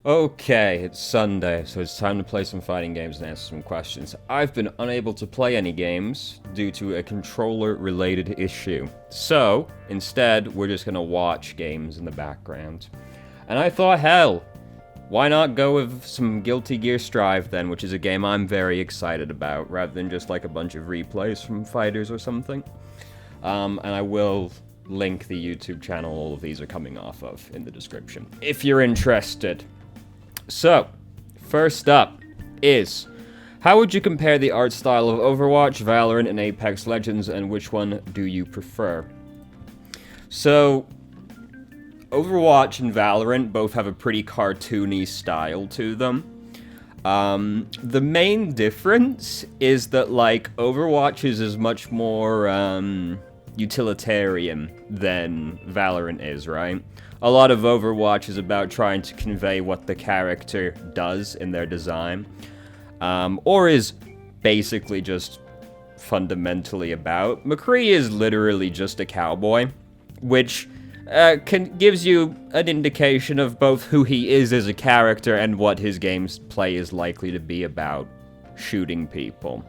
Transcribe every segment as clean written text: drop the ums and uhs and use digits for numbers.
Okay, it's Sunday, so it's time to play some fighting games and answer some questions. I've been unable to play any games due to a controller-related issue. So, instead, we're just gonna watch games in the background. And I thought, hell, why not go with some Guilty Gear Strive then, which is a game I'm very excited about, rather than just like a bunch of replays from fighters or something. And I will link the YouTube channel all of these are coming off of in the description, if you're interested. So, first up is, how would you compare the art style of Overwatch, Valorant, and Apex Legends, and which one do you prefer? So, Overwatch and Valorant both have a pretty cartoony style to them. The main difference is that, like, Overwatch's is much more, utilitarian than Valorant is, right? A lot of Overwatch is about trying to convey what the character does in their design, or is basically just fundamentally about. McCree is literally just a cowboy, which gives you an indication of both who he is as a character and what his gameplay is likely to be about, shooting people.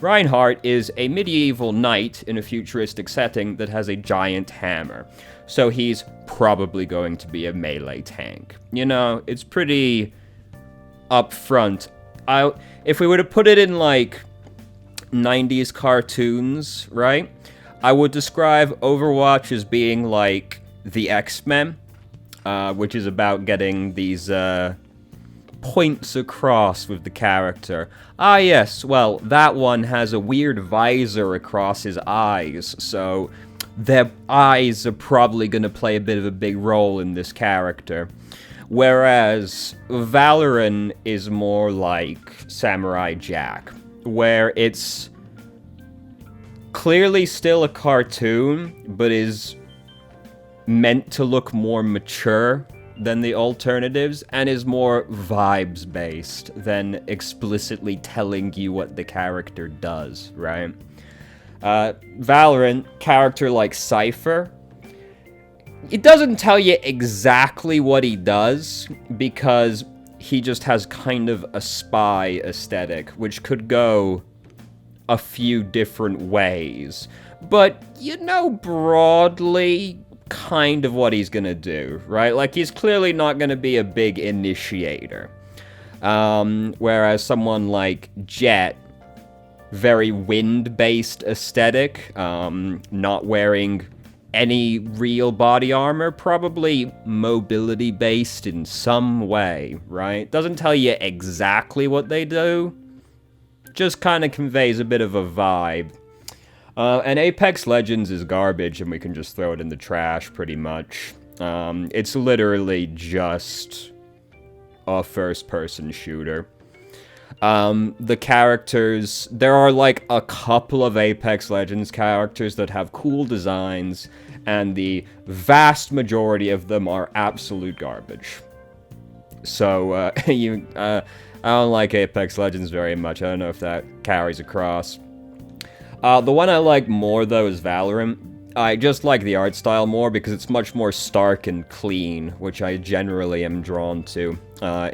Reinhardt is a medieval knight in a futuristic setting that has a giant hammer, so he's probably going to be a melee tank. You know, it's pretty upfront. If we were to put it in, like, 90s cartoons, right, I would describe Overwatch as being like the X-Men, which is about getting these points across with the character. Ah yes, well, that one has a weird visor across his eyes, so their eyes are probably going to play a bit of a big role in this character. Whereas Valorant is more like Samurai Jack, where it's clearly still a cartoon, but is meant to look more mature than the alternatives, and is more vibes-based than explicitly telling you what the character does, right? Valorant, character like Cypher, it doesn't tell you exactly what he does, because he just has kind of a spy aesthetic, which could go a few different ways. But, you know, broadly, kind of what he's gonna do, right? Like, he's clearly not gonna be a big initiator. Whereas someone like Jet, very wind-based aesthetic, not wearing any real body armor, probably mobility-based in some way, right? Doesn't tell you exactly what they do, just kind of conveys a bit of a vibe. And Apex Legends is garbage, and we can just throw it in the trash, pretty much. It's literally just a first-person shooter. The characters, there are like a couple of Apex Legends characters that have cool designs, and the vast majority of them are absolute garbage. So, I don't like Apex Legends very much. I don't know if that carries across. The one I like more, though, is Valorant. I just like the art style more because it's much more stark and clean, which I generally am drawn to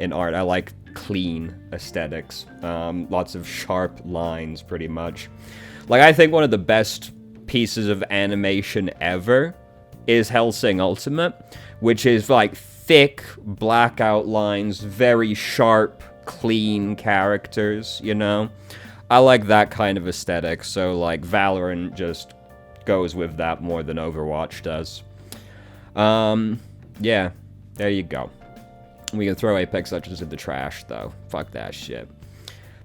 in art. I like clean aesthetics. Lots of sharp lines, pretty much. Like, I think one of the best pieces of animation ever is Hellsing Ultimate, which is, like, thick, black outlines, very sharp, clean characters, you know? I like that kind of aesthetic, so, like, Valorant just goes with that more than Overwatch does. Yeah, there you go. We can throw Apex Legends in the trash, though. Fuck that shit.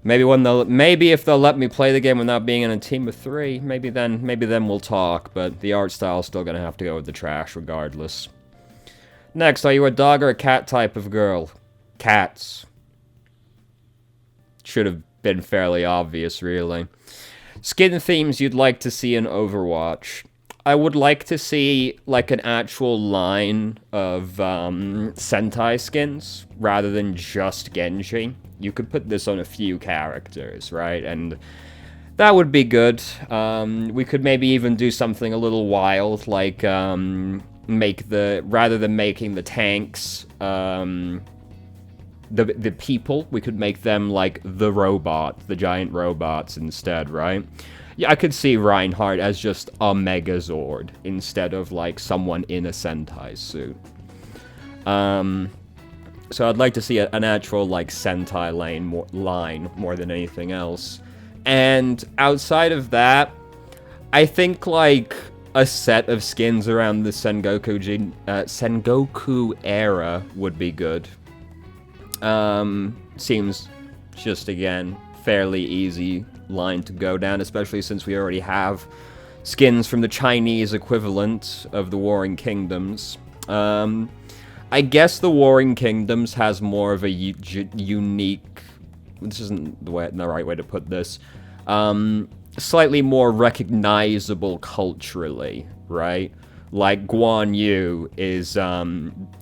Maybe if they'll let me play the game without being in a team of 3, maybe then we'll talk, but the art style's still gonna have to go with the trash regardless. Next, are you a dog or a cat type of girl? Cats. Should have been fairly obvious, really. Skin themes you'd like to see in Overwatch. I would like to see, like, an actual line of Sentai skins, rather than just Genji. You could put this on a few characters, right? And that would be good. We could maybe even do something a little wild, like, rather than making the tanks the people, we could make them like the giant robots instead, right? Yeah, I could see Reinhardt as just a Megazord instead of like someone in a Sentai suit. So I'd like to see an actual like Sentai line more than anything else. And outside of that, I think like a set of skins around the Sengoku era would be good. Seems just, again, fairly easy line to go down, especially since we already have skins from the Chinese equivalent of the Warring Kingdoms. I guess the Warring Kingdoms has more of a unique... This isn't the right way to put this. Slightly more recognizable culturally, right? Like, Guan Yu is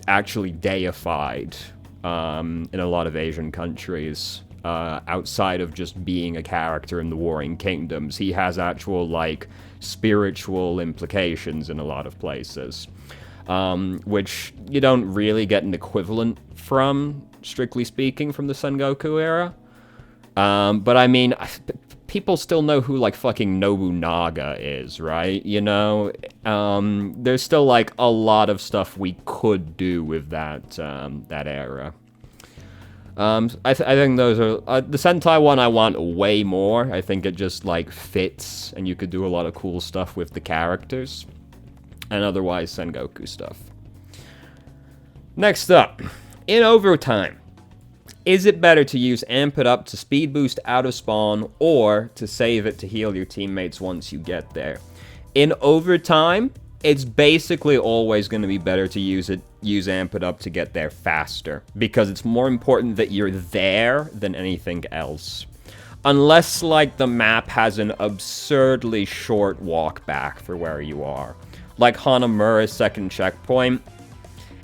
actually deified in a lot of Asian countries. Outside of just being a character in the Warring Kingdoms, he has actual, like, spiritual implications in a lot of places. Which you don't really get an equivalent from, strictly speaking, from the Sengoku era. But I mean, people still know who, like, fucking Nobunaga is, right? You know? There's still, like, a lot of stuff we could do with that era. I think those are... the Sentai one I want way more. I think it just, like, fits, and you could do a lot of cool stuff with the characters. And otherwise, Sengoku stuff. Next up, in overtime. Is it better to use Amp It Up to speed boost out of spawn, or to save it to heal your teammates once you get there? In overtime, it's basically always going to be better to use Amp It Up to get there faster, because it's more important that you're there than anything else. Unless, like, the map has an absurdly short walk back for where you are. Like Hanamura's second checkpoint.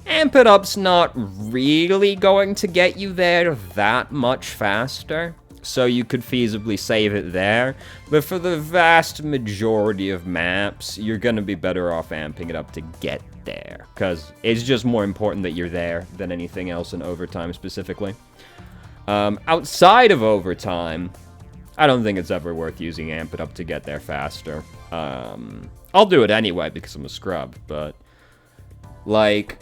Amp It Up's not really going to get you there that much faster, so you could feasibly save it there. But for the vast majority of maps, you're going to be better off amping it up to get there, because it's just more important that you're there than anything else in overtime specifically. Outside of overtime, I don't think it's ever worth using Amp It Up to get there faster. I'll do it anyway because I'm a scrub, but, like,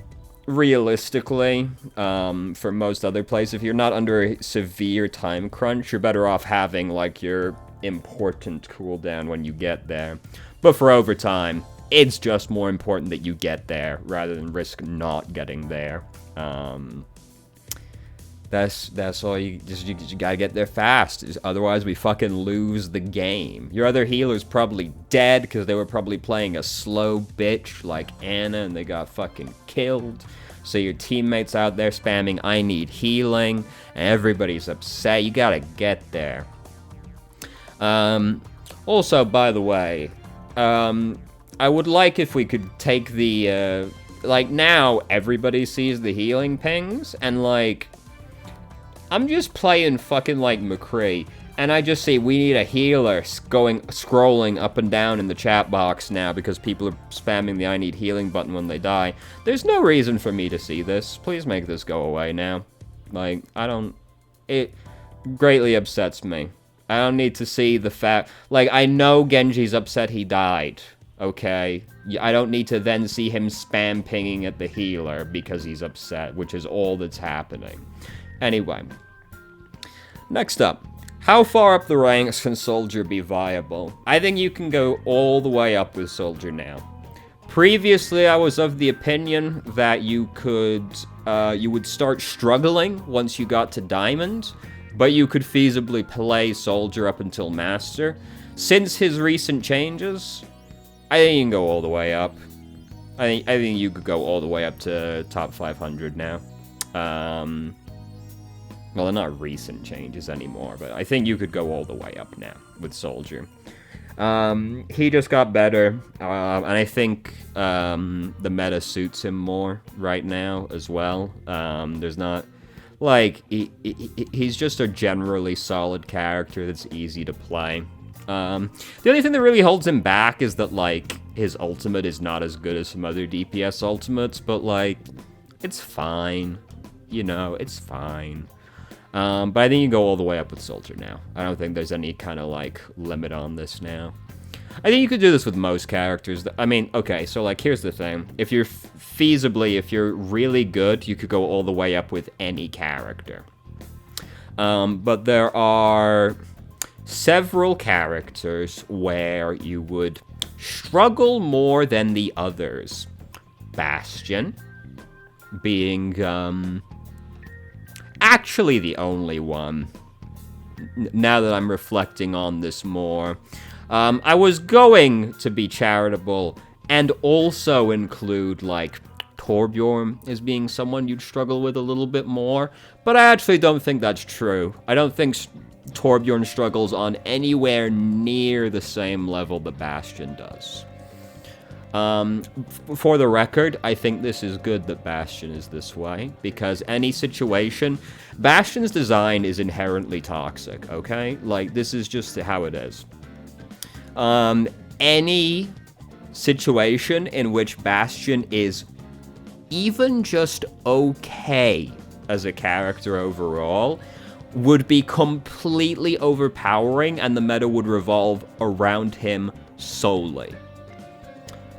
realistically, for most other places, if you're not under a severe time crunch, you're better off having, like, your important cooldown when you get there. But for overtime, it's just more important that you get there rather than risk not getting there. That's all you gotta get there fast. Otherwise, we fucking lose the game. Your other healer's probably dead because they were probably playing a slow bitch like Anna and they got fucking killed. So your teammates out there spamming, I need healing, and everybody's upset. You gotta get there. Also, by the way, I would like if we could take the, like, now everybody sees the healing pings, and, like, I'm just playing fucking, like, McCree, and I just see we need a healer scrolling up and down in the chat box now because people are spamming the I need healing button when they die. There's no reason for me to see this. Please make this go away now. Like, it greatly upsets me. I don't need to see the fact, like, I know Genji's upset he died, okay? I don't need to then see him spam pinging at the healer because he's upset, which is all that's happening. Anyway, next up, how far up the ranks can Soldier be viable? I think you can go all the way up with Soldier now. Previously, I was of the opinion that you would start struggling once you got to Diamond, but you could feasibly play Soldier up until Master. Since his recent changes, I think you can go all the way up. I think you could go all the way up to top 500 now. Well, they're not recent changes anymore, but I think you could go all the way up now with Soldier. He just got better, and I think the meta suits him more right now as well. There's not... Like, he's just a generally solid character that's easy to play. The only thing that really holds him back is that, like, his ultimate is not as good as some other DPS ultimates, but, like, it's fine. You know, it's fine. But I think you go all the way up with Soldier now. I don't think there's any kind of, like, limit on this now. I think you could do this with most characters. I mean, okay, so, like, here's the thing. If you're if you're really good, you could go all the way up with any character. But there are several characters where you would struggle more than the others. Bastion being, actually the only one, now that I'm reflecting on this more. I was going to be charitable and also include, like, Torbjorn as being someone you'd struggle with a little bit more, but I actually don't think that's true. I don't think Torbjorn struggles on anywhere near the same level that Bastion does. For the record, I think this is good that Bastion is this way, because any situation, Bastion's design is inherently toxic, okay? Like, this is just how it is. Any situation in which Bastion is even just okay as a character overall would be completely overpowering, and the meta would revolve around him solely.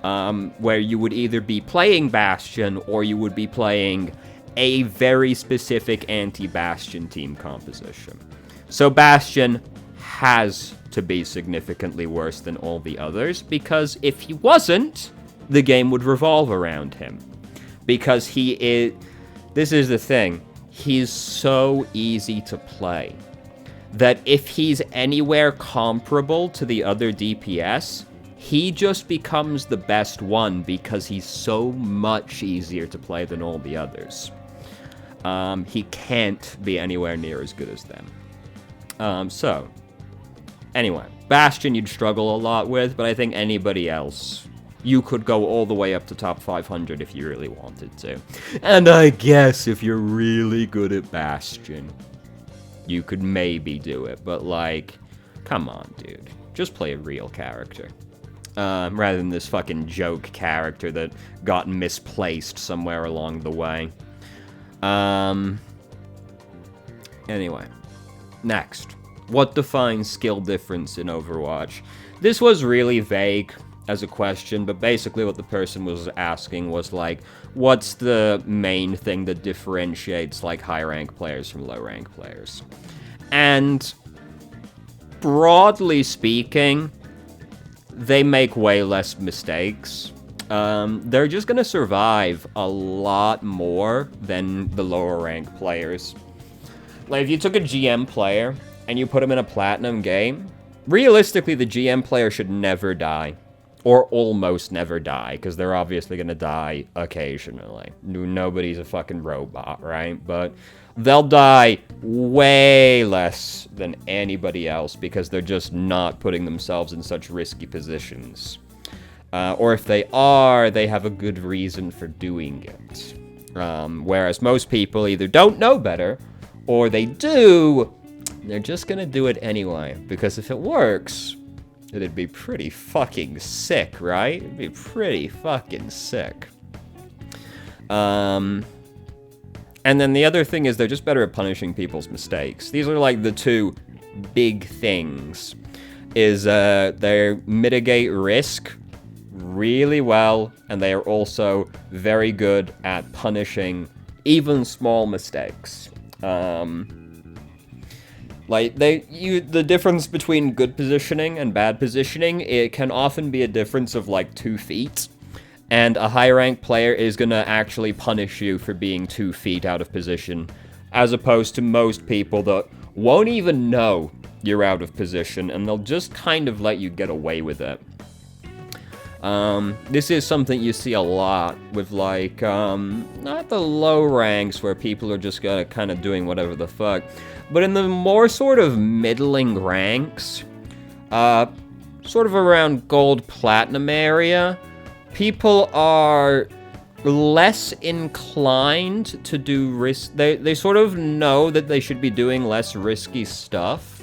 Where you would either be playing Bastion, or you would be playing a very specific anti-Bastion team composition. So Bastion has to be significantly worse than all the others, because if he wasn't, the game would revolve around him. Because he is... This is the thing. He's so easy to play that if he's anywhere comparable to the other DPS, he just becomes the best one because he's so much easier to play than all the others. He can't be anywhere near as good as them. So, anyway, Bastion you'd struggle a lot with, but I think anybody else, you could go all the way up to top 500 if you really wanted to. And I guess if you're really good at Bastion, you could maybe do it, but like, come on, dude. Just play a real character. Rather than this fucking joke character that got misplaced somewhere along the way. Anyway. Next. What defines skill difference in Overwatch? This was really vague as a question, but basically what the person was asking was like, what's the main thing that differentiates like high-rank players from low-rank players? And broadly speaking, they make way less mistakes. They're just gonna survive a lot more than the lower-rank players. Like, if you took a GM player and you put him in a platinum game, realistically, the GM player should never die. Or almost never die, because they're obviously gonna die occasionally. Nobody's a fucking robot, right? But they'll die way less than anybody else, because they're just not putting themselves in such risky positions. Or if they are, they have a good reason for doing it. Whereas most people either don't know better, or they do, they're just gonna do it anyway. Because if it works, it'd be pretty fucking sick, right? It'd be pretty fucking sick. And then the other thing is they're just better at punishing people's mistakes. These are like the two big things. Is they mitigate risk really well, and they are also very good at punishing even small mistakes. Like, the difference between good positioning and bad positioning, it can often be a difference of, like, 2 feet. And a high-rank player is gonna actually punish you for being 2 feet out of position, as opposed to most people that won't even know you're out of position, and they'll just kind of let you get away with it. This is something you see a lot with, like, not the low ranks where people are just kind of doing whatever the fuck, but in the more sort of middling ranks, sort of around gold platinum area, people are less inclined to do risk. They sort of know that they should be doing less risky stuff.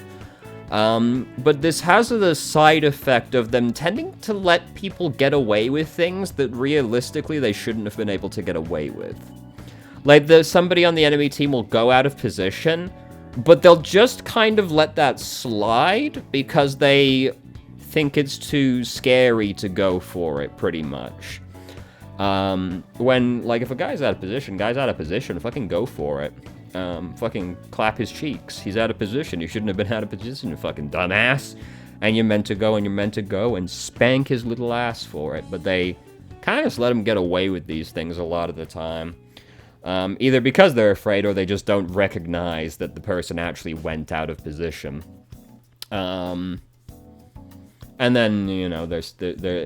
But this has the side effect of them tending to let people get away with things that realistically they shouldn't have been able to get away with. Like, somebody on the enemy team will go out of position, But they'll just kind of let that slide because they think it's too scary to go for it, pretty much. When, like, if a guy's out of position, fucking go for it. Fucking clap his cheeks. He's out of position. You shouldn't have been out of position, you fucking dumbass. And you're meant to go, and spank his little ass for it. But they kind of just let him get away with these things a lot of the time. Either because they're afraid or they just don't recognize that the person actually went out of position. And then, you know,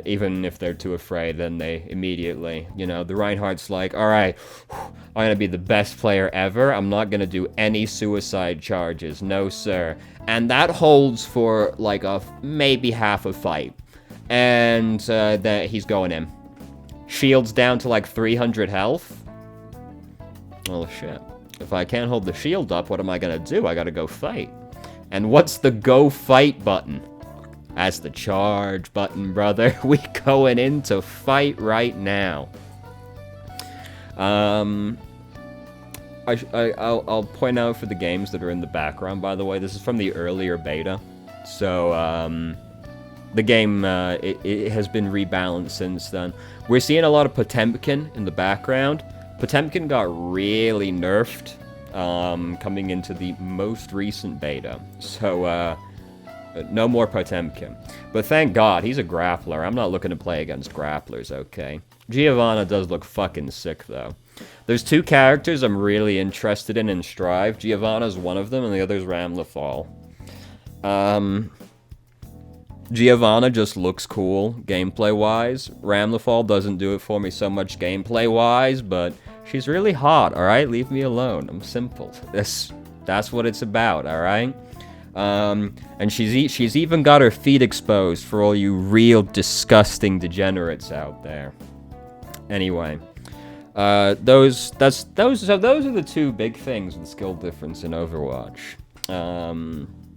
even if they're too afraid, then they immediately, you know, the Reinhardt's like, alright, I'm gonna be the best player ever, I'm not gonna do any suicide charges, no sir. And that holds for, like, maybe half a fight. And, then he's going in. Shield's down to, like, 300 health. Oh, shit. If I can't hold the shield up, what am I gonna do? I gotta go fight. And what's the go fight button? That's the charge button, brother. We going in to fight right now. I'll point out for the games that are in the background, by the way, this is from the earlier beta. So, the game, it has been rebalanced since then. We're seeing a lot of Potemkin in the background. Potemkin got really nerfed, coming into the most recent beta. So, no more Potemkin. But thank God, he's a grappler. I'm not looking to play against grapplers, okay? Giovanna does look fucking sick, though. There's two characters I'm really interested in Strive. Giovanna's one of them, and the other's Ramlethal. Giovanna just looks cool, gameplay-wise. Ramlethal doesn't do it for me so much gameplay-wise, but she's really hot, alright? Leave me alone. I'm simple. That's what it's about, alright? And she's even got her feet exposed for all you real disgusting degenerates out there. Anyway, those are the two big things with skill difference in Overwatch.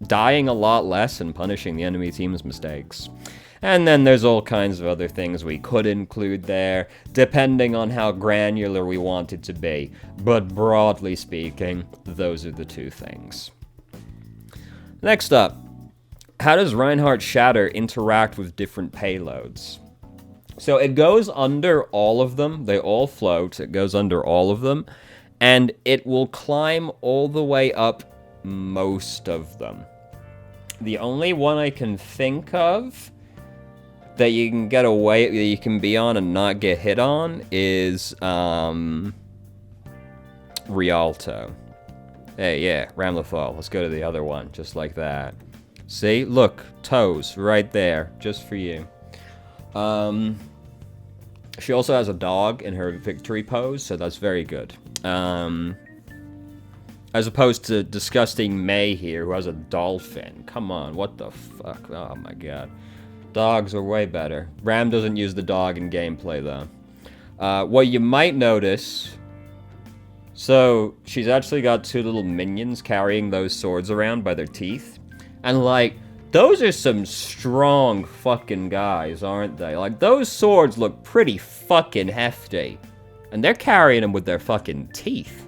Dying a lot less and punishing the enemy team's mistakes. And then there's all kinds of other things we could include there, depending on how granular we want it to be. But broadly speaking, those are the two things. Next up, how does Reinhardt Shatter interact with different payloads? So it goes under all of them. They all float. It goes under all of them. And it will climb all the way up most of them. The only one I can think of that you can get away, that you can be on and not get hit on is Rialto. Hey, yeah, Ramlethal. Let's go to the other one, just like that. See? Look, toes, right there, just for you. She also has a dog in her victory pose, so that's very good. As opposed to disgusting May here, who has a dolphin. Come on, what the fuck? Oh my god. Dogs are way better. Ram doesn't use the dog in gameplay, though. What you might notice... So, she's actually got two little minions carrying those swords around by their teeth. And, like, those are some strong fucking guys, aren't they? Like, those swords look pretty fucking hefty. And they're carrying them with their fucking teeth.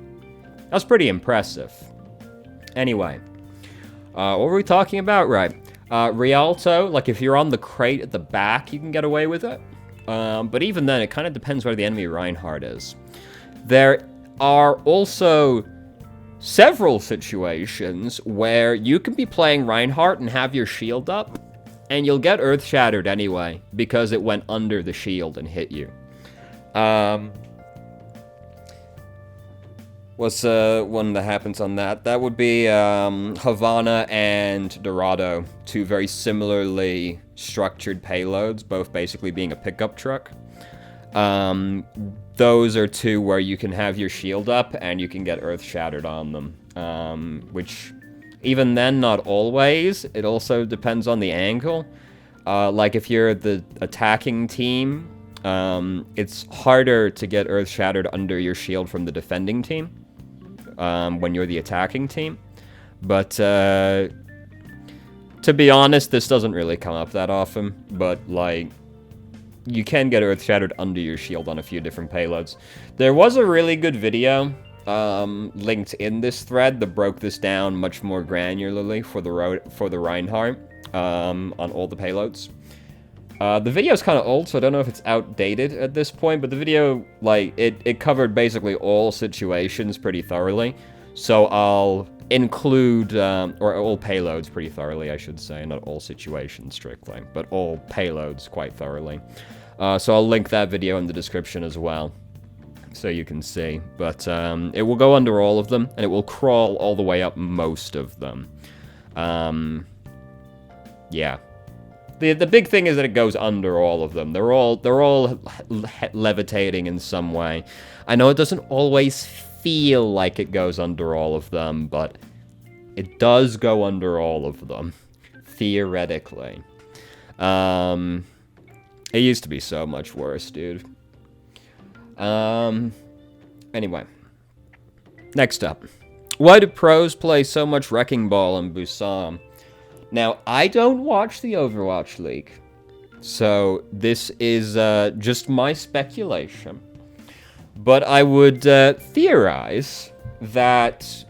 That's pretty impressive. Anyway. What were we talking about? Right. Rialto, like, if you're on the crate at the back, you can get away with it. But even then, it kind of depends where the enemy Reinhardt is. There are also several situations where you can be playing Reinhardt and have your shield up, and you'll get earth shattered anyway, because it went under the shield and hit you. What's one that happens on that? That would be Havana and Dorado, two very similarly structured payloads, both basically being a pickup truck. Those are two where you can have your shield up and you can get earth shattered on them. Which, even then, not always. It also depends on the angle. Like, if you're the attacking team, it's harder to get earth shattered under your shield from the defending team. When you're the attacking team. But, to be honest, this doesn't really come up that often. But, like... You can get earth shattered under your shield on a few different payloads. There was a really good video linked in this thread that broke this down much more granularly for the Reinhardt on all the payloads. The video's kind of old, so I don't know if it's outdated at this point, but the video, like, it covered basically all situations pretty thoroughly. So I'll include, or all payloads pretty thoroughly, I should say. Not all situations strictly, but all payloads quite thoroughly. So I'll link that video in the description as well, so you can see. But it will go under all of them, and it will crawl all the way up most of them. Yeah. The big thing is that it goes under all of them. They're all levitating in some way. I know it doesn't always feel like it goes under all of them, but it does go under all of them, theoretically. It used to be so much worse, dude. Anyway. Next up. Why do pros play so much Wrecking Ball in Busan? Now, I don't watch the Overwatch League, so this is just my speculation. But I would theorize that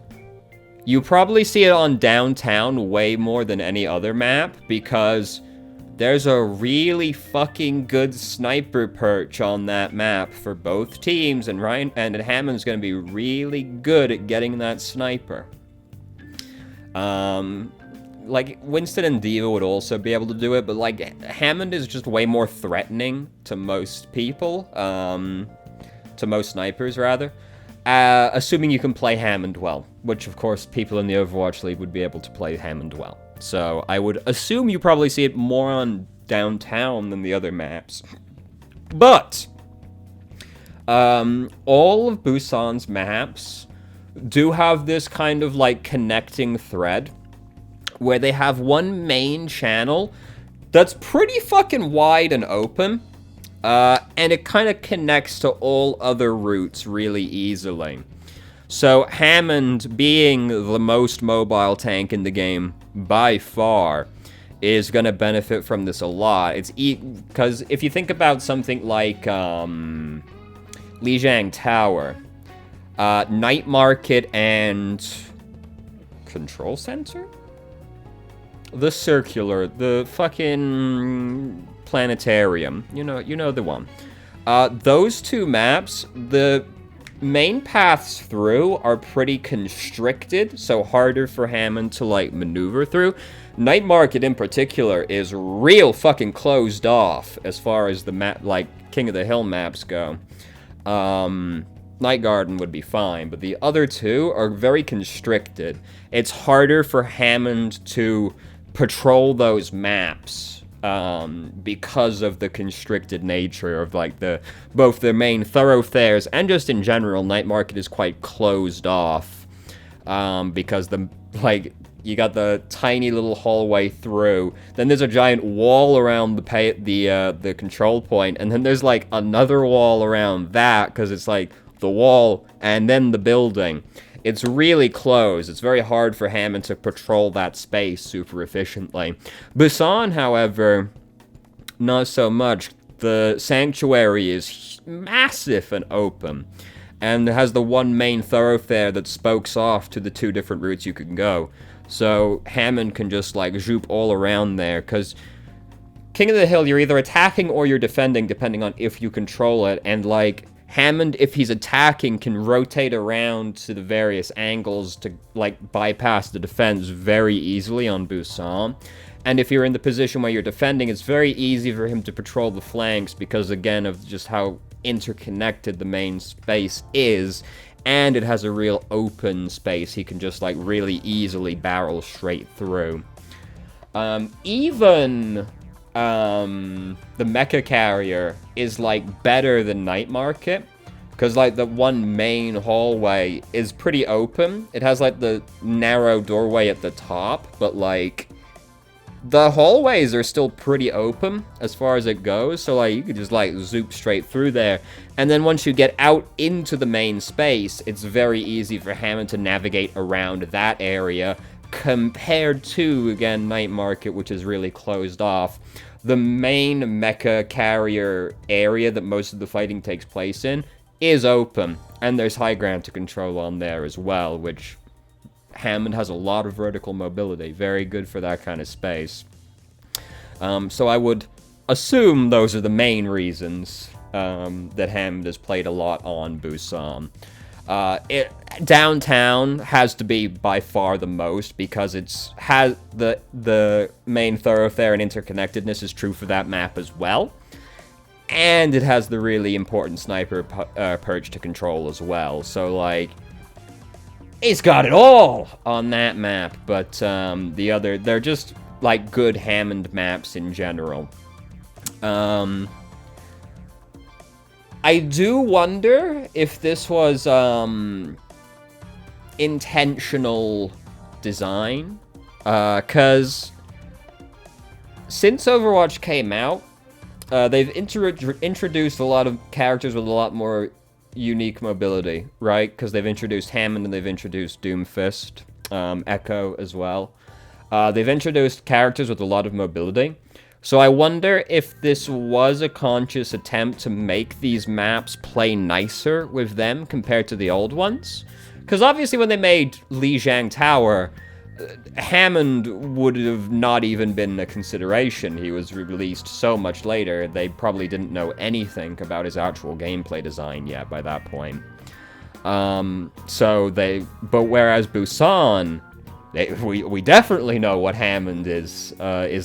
you probably see it on downtown way more than any other map, because there's a really fucking good sniper perch on that map for both teams, and Hammond's going to be really good at getting that sniper. Like, Winston and D.Va would also be able to do it, but, like, Hammond is just way more threatening to most people, to most snipers, rather, assuming you can play Hammond well, which, of course, people in the Overwatch League would be able to play Hammond well. So, I would assume you probably see it more on downtown than the other maps. But, all of Busan's maps do have this kind of, like, connecting thread, where they have one main channel that's pretty fucking wide and open, and it kind of connects to all other routes really easily. So Hammond, being the most mobile tank in the game by far, is going to benefit from this a lot. It's because if you think about something like Lijiang Tower, Night Market and Control Center? The circular, the fucking planetarium, you know the one. Those two maps, the main paths through are pretty constricted, so harder for Hammond to, like, maneuver through. Night Market in particular is real fucking closed off as far as the map, like, King of the Hill maps go. Night Garden would be fine, but the other two are very constricted. It's harder for Hammond to patrol those maps because of the constricted nature of, like, both the main thoroughfares and just in general. Night Market is quite closed off because you got the tiny little hallway through, then there's a giant wall around the control point, and then there's, like, another wall around that because it's like the wall and then the building. It's really close. It's very hard for Hammond to patrol that space super efficiently. Busan, however, not so much. The sanctuary is massive and open, and has the one main thoroughfare that spokes off to the two different routes you can go. So Hammond can just, like, zoop all around there, because King of the Hill, you're either attacking or you're defending, depending on if you control it, and, like, Hammond, if he's attacking, can rotate around to the various angles to, like, bypass the defense very easily on Busan. And if you're in the position where you're defending, it's very easy for him to patrol the flanks because, again, of just how interconnected the main space is. And it has a real open space he can just, like, really easily barrel straight through. Even the mecha carrier is, like, better than Night Market, because, like, the one main hallway is pretty open. It has, like, the narrow doorway at the top, but, like, the hallways are still pretty open as far as it goes, so, like, you could just, like, zoop straight through there. And then once you get out into the main space, it's very easy for Hammond to navigate around that area, compared to, again, Night Market, which is really closed off. The main mecha carrier area that most of the fighting takes place in is open, and there's high ground to control on there as well, which Hammond has a lot of vertical mobility, very good for that kind of space. So I would assume those are the main reasons that Hammond has played a lot on Busan. Downtown has to be by far the most, because has the main thoroughfare and interconnectedness is true for that map as well. And it has the really important sniper perch to control as well. So, like, it's got it all on that map. But they're just, like, good Hammond maps in general. I do wonder if this was intentional design. Because since Overwatch came out, they've introduced a lot of characters with a lot more unique mobility, right? Because they've introduced Hammond and they've introduced Doomfist, Echo as well. They've introduced characters with a lot of mobility. So I wonder if this was a conscious attempt to make these maps play nicer with them compared to the old ones. Because obviously when they made Lijiang Tower, Hammond would have not even been a consideration. He was released so much later, they probably didn't know anything about his actual gameplay design yet by that point. But whereas Busan, we definitely know what Hammond is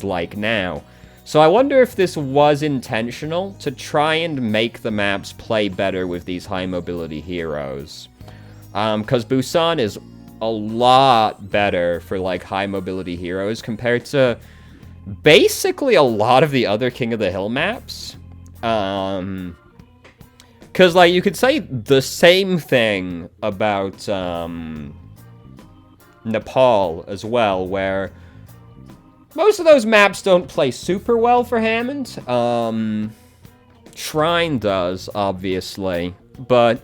like now. So I wonder if this was intentional to try and make the maps play better with these high mobility heroes. Because Busan is a lot better for, like, high mobility heroes compared to basically a lot of the other King of the Hill maps. Because, like, you could say the same thing about Nepal as well, where most of those maps don't play super well for Hammond. Shrine does, obviously, but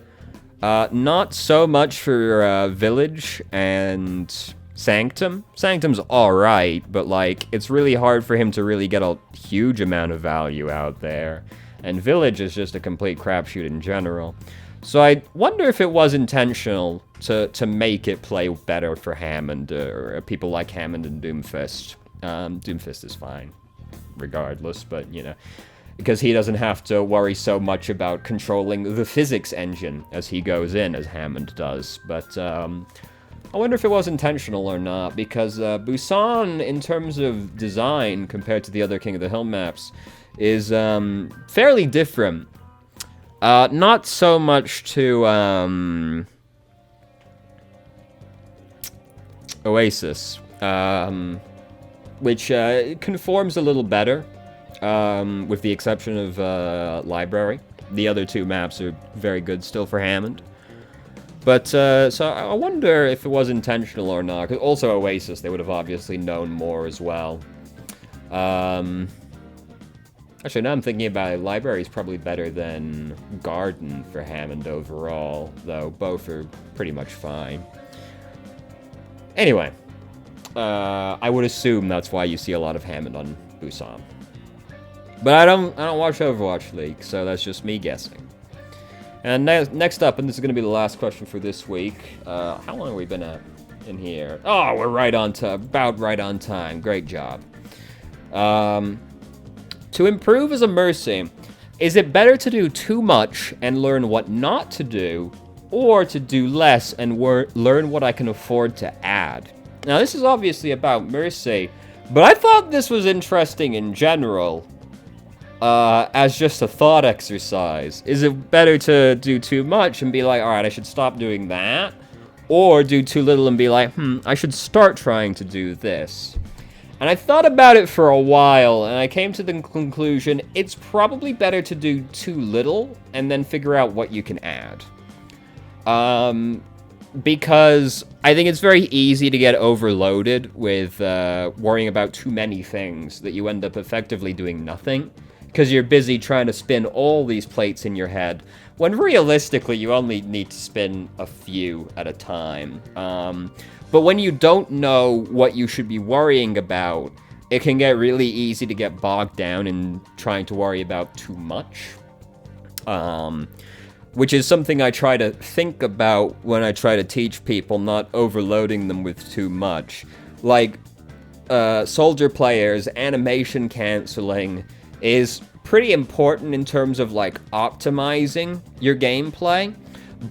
not so much for Village and Sanctum. Sanctum's alright, but, like, it's really hard for him to really get a huge amount of value out there. And Village is just a complete crapshoot in general. So I wonder if it was intentional to make it play better for Hammond, or people like Hammond and Doomfist. Doomfist is fine, regardless, but, you know, because he doesn't have to worry so much about controlling the physics engine as he goes in, as Hammond does. But I wonder if it was intentional or not, because Busan, in terms of design compared to the other King of the Hill maps, is fairly different. Not so much to Oasis, which conforms a little better, with the exception of Library. The other two maps are very good still for Hammond. But, so I wonder if it was intentional or not. 'Cause also Oasis, they would have obviously known more as well. Actually, now I'm thinking about it, Library is probably better than Garden for Hammond overall, though both are pretty much fine. Anyway, I would assume that's why you see a lot of Hammond on Busan. But I don't watch Overwatch League, so that's just me guessing. And next up, and this is going to be the last question for this week. How long have we been at in here? Oh, we're about right on time. Great job. To improve as a Mercy, is it better to do too much and learn what not to do, or to do less and learn what I can afford to add? Now, this is obviously about Mercy, but I thought this was interesting in general, as just a thought exercise. Is it better to do too much and be like, alright, I should stop doing that? Or do too little and be like, I should start trying to do this? And I thought about it for a while, and I came to the conclusion it's probably better to do too little and then figure out what you can add. Because I think it's very easy to get overloaded with worrying about too many things that you end up effectively doing nothing, because you're busy trying to spin all these plates in your head, when realistically you only need to spin a few at a time. But when you don't know what you should be worrying about, it can get really easy to get bogged down in trying to worry about too much. which is something I try to think about when I try to teach people, not overloading them with too much. Like, soldier players, animation canceling is pretty important in terms of, like, optimizing your gameplay,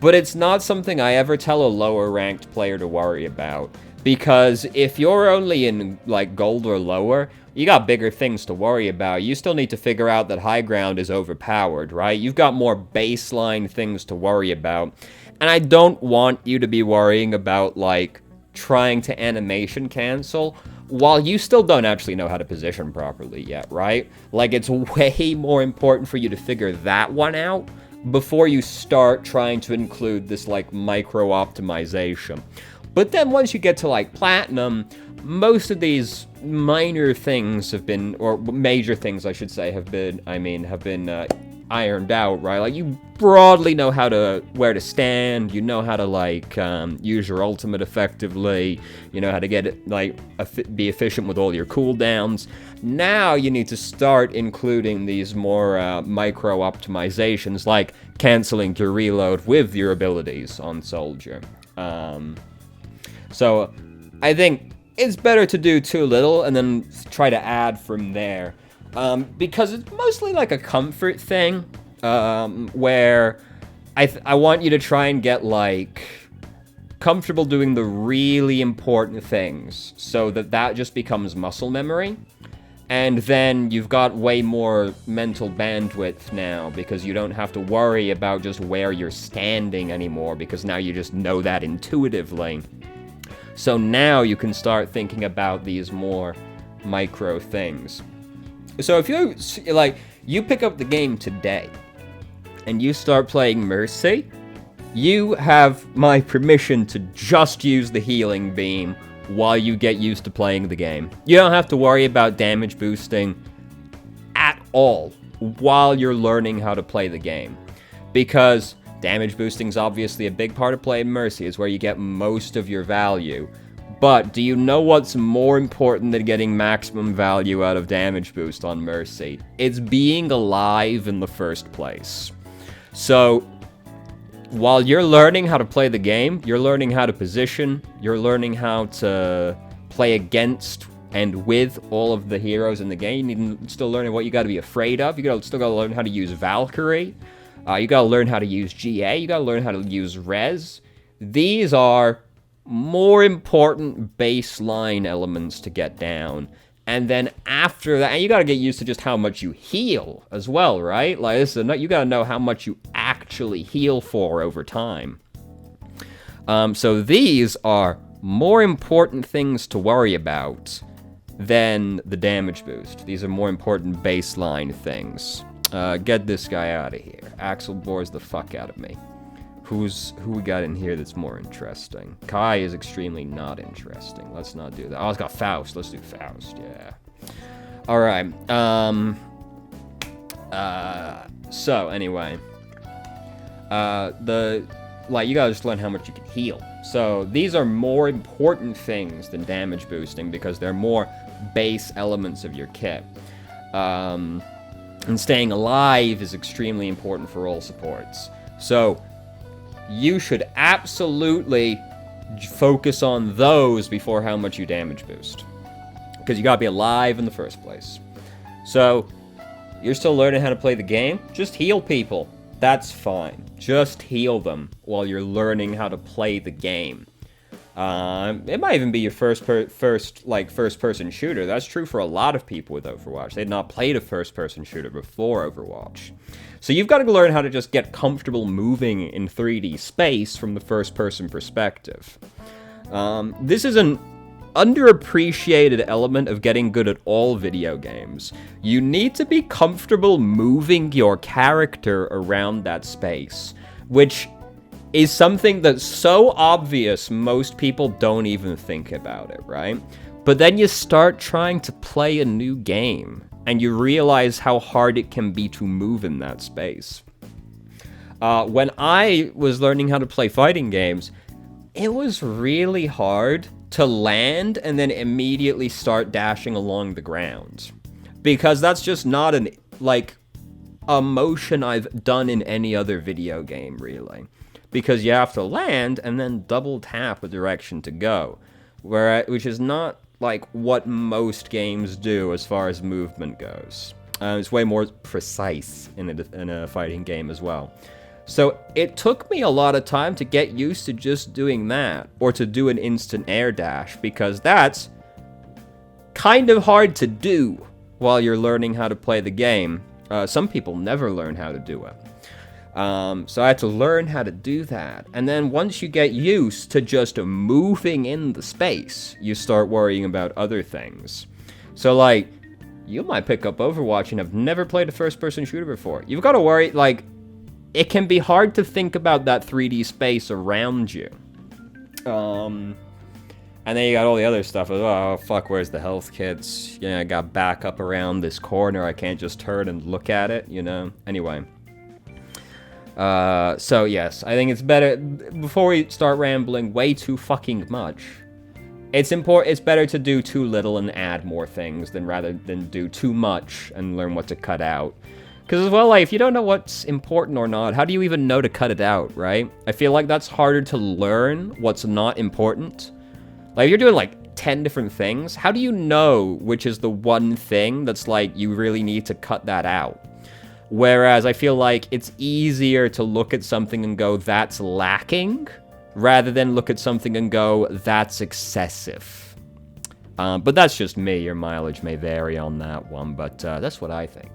but it's not something I ever tell a lower-ranked player to worry about, because if you're only in, like, gold or lower, you got bigger things to worry about. You still need to figure out that high ground is overpowered, right? You've got more baseline things to worry about, and I don't want you to be worrying about, like, trying to animation cancel while you still don't actually know how to position properly yet, right? Like, it's way more important for you to figure that one out before you start trying to include this, like, micro-optimization. But then once you get to, like, platinum, most of these minor things have been, or major things, I should say, have been ironed out, right? Like, you broadly know where to stand, you know how to, like, use your ultimate effectively, you know how to get it, like, be efficient with all your cooldowns. Now you need to start including these more micro optimizations, like canceling your reload with your abilities on Soldier. So I think it's better to do too little and then try to add from there. Because it's mostly like a comfort thing, where I want you to try and get, like, comfortable doing the really important things so that just becomes muscle memory. And then you've got way more mental bandwidth now because you don't have to worry about just where you're standing anymore because now you just know that intuitively. So now you can start thinking about these more micro things. So if you pick up the game today and you start playing Mercy, you have my permission to just use the healing beam while you get used to playing the game. You don't have to worry about damage boosting at all while you're learning how to play the game. Because damage boosting is obviously a big part of playing Mercy, is where you get most of your value. But do you know what's more important than getting maximum value out of damage boost on Mercy? It's being alive in the first place. So while you're learning how to play the game, you're learning how to position, you're learning how to play against and with all of the heroes in the game. You're still learning what you got to be afraid of. Still got to learn how to use Valkyrie. You got to learn how to use GA. You got to learn how to use Res. These are more important baseline elements to get down. And then after that, and you gotta get used to just how much you heal as well, right? Like, you gotta know how much you actually heal for over time. So these are more important things to worry about than the damage boost. These are more important baseline things. Get this guy out of here. Axel bores the fuck out of me. Who we got in here that's more interesting? Kai is extremely not interesting. Let's not do that. Oh, it's got Faust. Let's do Faust, yeah. Alright, so, anyway. You gotta just learn how much you can heal. So, these are more important things than damage boosting because they're more base elements of your kit. And staying alive is extremely important for all supports. So, you should absolutely focus on those before how much you damage boost. Because you gotta be alive in the first place. So, you're still learning how to play the game? Just heal people. That's fine. Just heal them while you're learning how to play the game. It might even be your first-person shooter. That's true for a lot of people with Overwatch. They'd not played a first-person shooter before Overwatch. So you've got to learn how to just get comfortable moving in 3D space from the first-person perspective. This is an underappreciated element of getting good at all video games. You need to be comfortable moving your character around that space, which is something that's so obvious most people don't even think about it, right? But then you start trying to play a new game, and you realize how hard it can be to move in that space. When I was learning how to play fighting games, it was really hard to land and then immediately start dashing along the ground. Because that's just not a motion I've done in any other video game, really. Because you have to land and then double tap a direction to go. Which is not, like, what most games do as far as movement goes. It's way more precise in a fighting game as well. So it took me a lot of time to get used to just doing that, or to do an instant air dash, because that's kind of hard to do while you're learning how to play the game. Some people never learn how to do it. So I had to learn how to do that. And then once you get used to just moving in the space, you start worrying about other things. So, like, you might pick up Overwatch and have never played a first-person shooter before. You've got to worry, like, it can be hard to think about that 3D space around you. And then you got all the other stuff. Oh, fuck, where's the health kits? I got backup around this corner. I can't just turn and look at it, Anyway. So, yes, I think it's better... Before we start rambling way too fucking much, it's better to do too little and add more things rather than do too much and learn what to cut out. Because as well, like, if you don't know what's important or not, how do you even know to cut it out, right? I feel like that's harder to learn what's not important. Like, if you're doing, like, 10 different things, how do you know which is the one thing that's, like, you really need to cut that out? Whereas I feel like it's easier to look at something and go, that's lacking, rather than look at something and go, that's excessive. But that's just me. Your mileage may vary on that one, but that's what I think.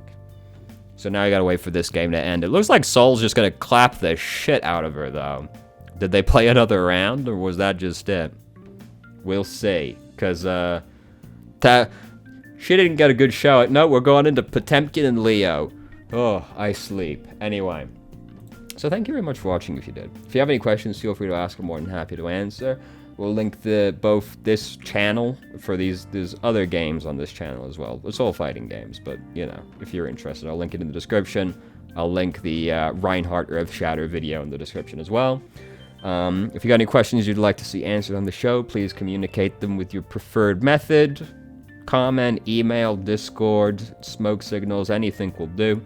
So now you gotta wait for this game to end. It looks like Soul's just gonna clap the shit out of her, though. Did they play another round, or was that just it? We'll see, because, she didn't get a good show. No, we're going into Potemkin and Leo. Oh, I sleep. Anyway. So thank you very much for watching if you did. If you have any questions, feel free to ask. I'm more than happy to answer. We'll link both this channel for these other games on this channel as well. It's all fighting games, but, if you're interested, I'll link it in the description. I'll link the Reinhardt Earthshatter video in the description as well. If you got any questions you'd like to see answered on the show, please communicate them with your preferred method. Comment, email, Discord, smoke signals, anything will do.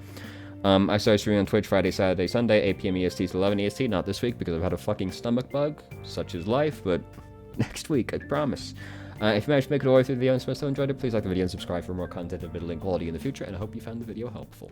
I started streaming on Twitch Friday, Saturday, Sunday, 8 p.m. EST to 11 EST. Not this week because I've had a fucking stomach bug. Such is life, but next week, I promise. If you managed to make it all the way through the video and still enjoyed it, please like the video and subscribe for more content of middling quality in the future, and I hope you found the video helpful.